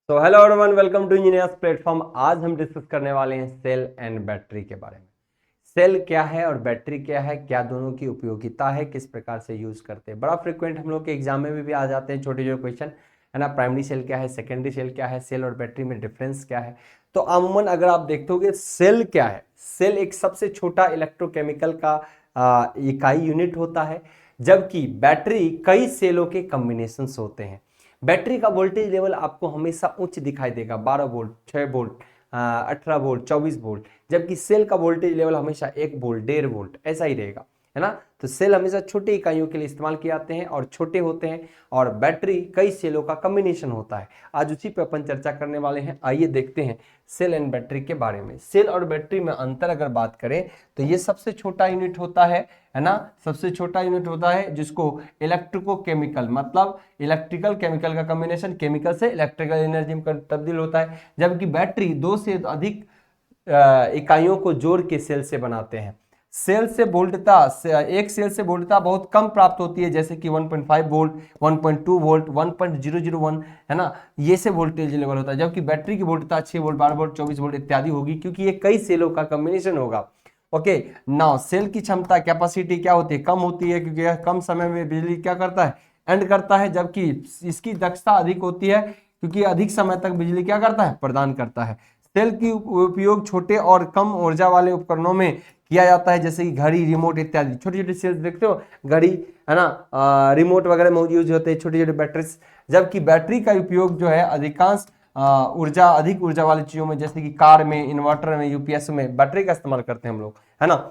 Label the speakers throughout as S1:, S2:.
S1: तो hello everyone, welcome to engineers platform. आज हम डिस्कस करने वाले हैं सेल एंड बैटरी के बारे में। सेल क्या है और बैटरी क्या है, क्या दोनों की उपयोगिता है, किस प्रकार से यूज करते हैं। बड़ा फ्रिक्वेंट हम लोग के एग्जाम में भी आ जाते हैं छोटे छोटे क्वेश्चन, है ना। प्राइमरी सेल क्या है, सेकेंडरी सेल क्या है, सेल और बैटरी में डिफरेंस क्या है। तो अमूमन अगर आप देखोगे सेल क्या है, सेल एक सबसे छोटा इलेक्ट्रोकेमिकल का इकाई यूनिट होता है, जबकि बैटरी कई सेलों के कॉम्बिनेशन होते हैं। बैटरी का वोल्टेज लेवल आपको हमेशा उच्च दिखाई देगा, 12 वोल्ट, 6 वोल्ट, 18 वोल्ट, 24 वोल्ट, जबकि सेल का वोल्टेज लेवल हमेशा 1 वोल्ट, 1.5 वोल्ट ऐसा ही रहेगा, है ना। तो सेल हमेशा छोटी इकाइयों के लिए इस्तेमाल किए जाते हैं और छोटे होते हैं, और बैटरी कई सेलों का कॉम्बिनेशन होता है। आज उसी पे अपन चर्चा करने वाले हैं। आइए देखते हैं सेल एंड बैटरी के बारे में। सेल और बैटरी में अंतर अगर बात करें तो ये सबसे छोटा यूनिट होता है ना, सबसे छोटा यूनिट होता है जिसको इलेक्ट्रिकोकेमिकल, मतलब इलेक्ट्रिकल केमिकल का कॉम्बिनेशन, केमिकल से इलेक्ट्रिकल एनर्जी में तब्दील होता है, जबकि बैटरी 2 से अधिक इकाइयों को जोड़ के सेल से बनाते हैं। सेल से वोल्टता, एक सेल से वोल्टता बहुत कम प्राप्त होती है, जैसे कि 1.5 वोल्ट, 1.2 वोल्ट, 1.001, है ना, ये से वोल्टेज लेवल होता है। जबकि बैटरी की वोल्टता 6 वोल्ट, 12 वोल्ट, 24 वोल्ट इत्यादि होगी, क्योंकि ये कई सेलों का कॉम्बिनेशन होगा। ओके, नाउ सेल की क्षमता, कैपेसिटी क्या होती है, कम होती है, क्योंकि यह कम समय में बिजली क्या करता है, एंड करता है। जबकि इसकी दक्षता अधिक होती है, क्योंकि अधिक समय तक बिजली क्या करता है, प्रदान करता है। सेल की उपयोग छोटे और कम ऊर्जा वाले उपकरणों में किया जाता है, जैसे कि घड़ी, रिमोट इत्यादि। छोटी छोटी सेल्स देखते हो, घड़ी, है ना, रिमोट वगैरह में यूज होते हैं, छोटी छोटी बैटरीज। जबकि बैटरी का उपयोग जो है अधिकांश अधिक ऊर्जा वाली चीजों में, जैसे कि कार में, इन्वर्टर में, यूपीएस में बैटरी का इस्तेमाल करते हैं हम लोग, है ना।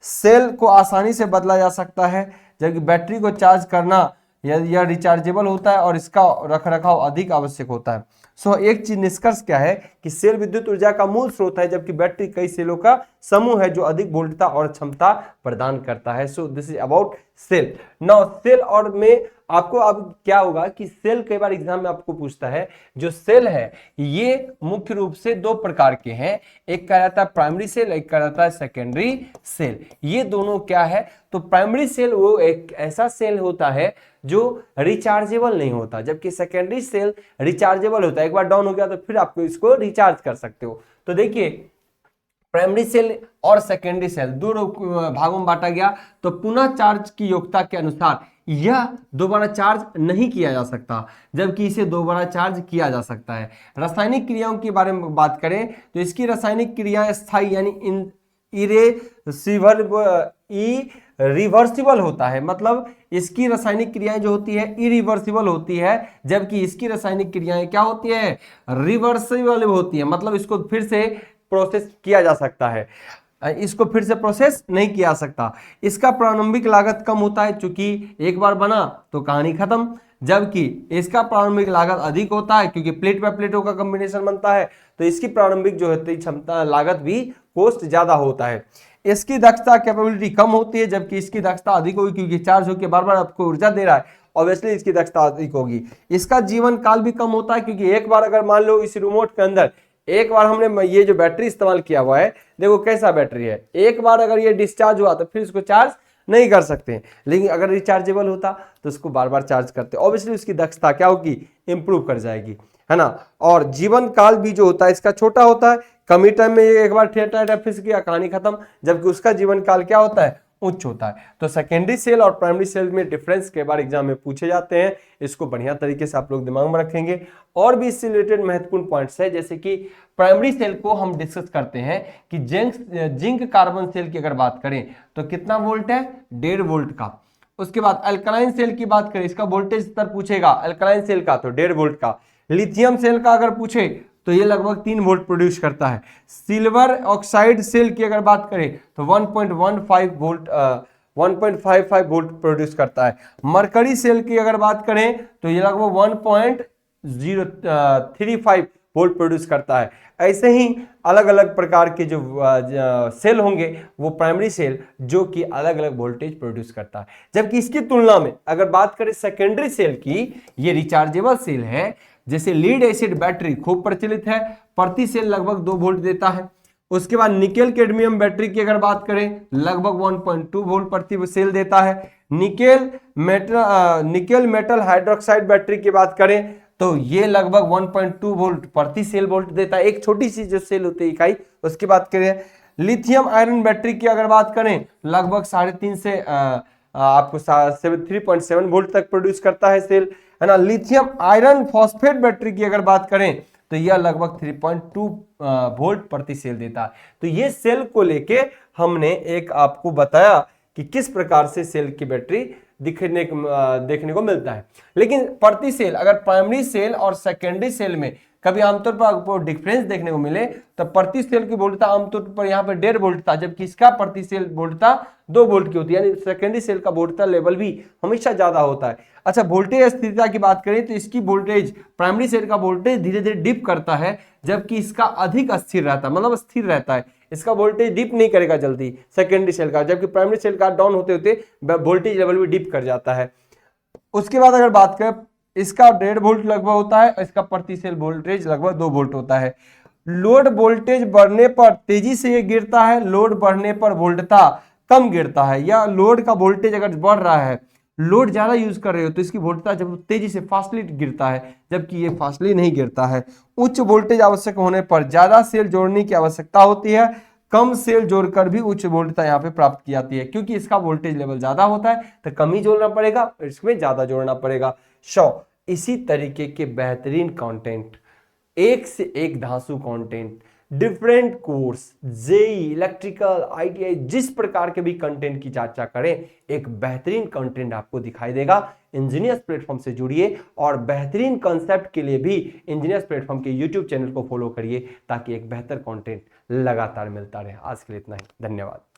S1: सेल को आसानी से बदला जा सकता है, जबकि बैटरी को चार्ज करना यह रिचार्जेबल होता है और इसका रखरखाव अधिक आवश्यक होता है। सो एक चीज निष्कर्ष क्या है कि सेल विद्युत ऊर्जा का मूल स्रोत है, जबकि बैटरी कई सेलों का समूह है जो अधिक वोल्टता और क्षमता प्रदान करता है। So this is about cell. Now cell और में आपको अब क्या होगा कि सेल कई बार एग्जाम में आपको पूछता है। जो सेल है ये मुख्य रूप से 2 प्रकार के हैं, एक कहलाता है प्राइमरी सेल, एक कहलाता है सेकेंडरी सेल। ये दोनों क्या है, तो प्राइमरी सेल वो एक ऐसा सेल होता है जो रिचार्जेबल नहीं होता, जबकि सेकेंडरी सेल रिचार्जेबल होता है। एक बार डाउन हो गया तो फिर आपको इसको रिचार्ज कर सकते हो। तो देखिए, प्राइमरी सेल और सेकेंडरी सेल दो भागों में बांटा गया। तो पुनः चार्ज की योग्यता के अनुसार यह दोबारा चार्ज नहीं किया जा सकता, जबकि इसे दोबारा चार्ज किया जा सकता है। रासायनिक क्रियाओं के बारे में बात करें तो इसकी रासायनिक क्रियाएं स्थायी यानी रिवर्सिबल होता है, मतलब इसकी रासायनिक क्रियाएं जो होती है इरिवर्सिबल होती है, जबकि इसकी रासायनिक क्रियाएं क्या होती है, रिवर्सिबल होती है, मतलब इसको फिर से प्रोसेस किया जा सकता है, इसको फिर से प्रोसेस नहीं किया जा सकता। इसका प्रारंभिक लागत कम होता है, चूंकि एक बार बना तो कहानी खत्म, जबकि इसका प्रारंभिक लागत अधिक होता है, क्योंकि प्लेट बाय प्लेटों का कॉम्बिनेशन बनता है, तो इसकी प्रारंभिक जो होती है क्षमता, लागत भी, कॉस्ट ज्यादा होता है। इसकी दक्षता, कैपेबिलिटी कम होती है, जबकि इसकी दक्षता अधिक होगी, क्योंकि चार्ज होकर बार बार आपको ऊर्जा दे रहा है, ऑब्वियसली इसकी दक्षता अधिक होगी। इसका जीवन काल भी कम होता है, क्योंकि एक बार अगर मान लो इस रिमोट के अंदर एक बार हमने ये जो बैटरी इस्तेमाल किया हुआ है, देखो कैसा बैटरी है, एक बार अगर ये डिस्चार्ज हुआ तो फिर इसको चार्ज नहीं कर सकते, लेकिन अगर रिचार्जेबल होता तो उसको बार बार चार्ज करते, ऑब्वियसली उसकी दक्षता क्या होगी, इंप्रूव कर जाएगी, है ना। और जीवन काल भी जो होता है इसका छोटा होता है, कमी टाइम में एक बार फिक्स किया, कहानी खत्म, जबकि उसका जीवन काल क्या होता है, उच्च होता है। तो सेकेंडरी सेल और प्राइमरी सेल में डिफरेंस के बार एग्जाम में पूछे जाते हैं, इसको बढ़िया तरीके से आप लोग दिमाग में रखेंगे। और भी इससे रिलेटेड महत्वपूर्ण पॉइंट्स है, जैसे कि प्राइमरी सेल को हम डिस्कस करते हैं कि जिंक कार्बन सेल की अगर बात करें तो कितना वोल्ट है, 1.5 वोल्ट का। उसके बाद अल्कलाइन सेल की बात करें, इसका वोल्टेज स्तर पूछेगा अल्कलाइन सेल का तो 1.5 वोल्ट का। लिथियम सेल का अगर पूछे तो ये लगभग 3 वोल्ट प्रोड्यूस करता है। सिल्वर ऑक्साइड सेल की अगर बात करें तो 1.55 वोल्ट प्रोड्यूस करता है। मरकरी सेल की अगर बात करें तो ये लगभग 1.035 वोल्ट प्रोड्यूस करता है। ऐसे ही अलग अलग प्रकार के जो सेल होंगे वो प्राइमरी सेल, जो कि अलग अलग वोल्टेज प्रोड्यूस करता है। जबकि इसकी तुलना में अगर बात करें सेकेंडरी सेल की, ये रिचार्जेबल सेल है, जैसे लीड एसिड बैटरी खूब प्रचलित है, प्रति सेल लगभग 2 वोल्ट देता है। उसके बाद निकेल कैडमियम बैटरी की अगर बात करें लगभग 1.2 वोल्ट प्रति सेल देता है। निकेल मेटल हाइड्रोक्साइड बैटरी की बात करें तो ये लगभग 1.2 वोल्ट प्रति सेल वोल्ट देता है, एक छोटी सी जो सेल होती है इकाई उसकी बात करें। लिथियम आयरन बैटरी की अगर बात करें लगभग 3.5 से आपको 3.7 वोल्ट तक प्रोड्यूस करता है सेल, है ना। लिथियम आयरन फॉस्फेट बैटरी की अगर बात करें तो यह लगभग 3.2 वोल्ट प्रति सेल देता है। तो ये सेल को लेके हमने एक आपको बताया कि किस प्रकार से सेल की बैटरी देखने को मिलता है। लेकिन प्रति सेल अगर प्राइमरी सेल और सेकेंडरी सेल में कभी आमतौर पर आपको डिफरेंस देखने को मिले तो प्रति सेल की वोल्टता आमतौर पर यहाँ पर 1.5 वोल्ट था, जबकि इसका प्रति सेल वोल्टता 2 वोल्ट की होती है, यानी सेकेंडरी सेल का वोल्टता लेवल भी हमेशा ज्यादा होता है। अच्छा, वोल्टेज स्थिरता की बात करें तो इसकी वोल्टेज प्राइमरी सेल का वोल्टेज धीरे धीरे डिप करता है, जबकि इसका अधिक अस्थिर रहता है, मतलब स्थिर रहता है। इसका वोल्टेज डिप नहीं करेगा जल्दी सेकेंडरी सेल का, जबकि प्राइमरी सेल का डाउन होते होते वोल्टेज लेवल भी डिप कर जाता है। उसके बाद अगर बात करें इसका 1.5 वोल्ट लगभग होता है, इसका प्रति सेल वोल्टेज लगभग 2 वोल्ट होता है। लोड वोल्टेज बढ़ने पर तेजी से ये गिरता है, लोड बढ़ने पर वोल्टता कम गिरता है। या लोड का वोल्टेज अगर बढ़ रहा है, लोड ज्यादा यूज कर रहे हो तो इसकी वोल्टता जब तेजी से फास्टली गिरता है, जबकि ये फास्टली नहीं गिरता है। उच्च वोल्टेज आवश्यक होने पर ज्यादा सेल जोड़ने की आवश्यकता होती है, कम सेल जोड़कर भी उच्च वोल्टता यहाँ पे प्राप्त की जाती है, क्योंकि इसका वोल्टेज लेवल ज्यादा होता है तो कम ही जोड़ना पड़ेगा, इसमें ज्यादा जोड़ना पड़ेगा। इसी तरीके के बेहतरीन कंटेंट, एक से एक धांसू content, different course, JE, electrical, ITI, जिस प्रकार के भी कंटेंट की चर्चा करें एक बेहतरीन कंटेंट आपको दिखाई देगा। इंजीनियर्स प्लेटफॉर्म से जुड़िए और बेहतरीन कंसेप्ट के लिए भी इंजीनियर्स प्लेटफॉर्म के यूट्यूब चैनल को फॉलो करिए ताकि एक बेहतर कंटेंट लगातार मिलता रहे। आज के लिए इतना ही, धन्यवाद।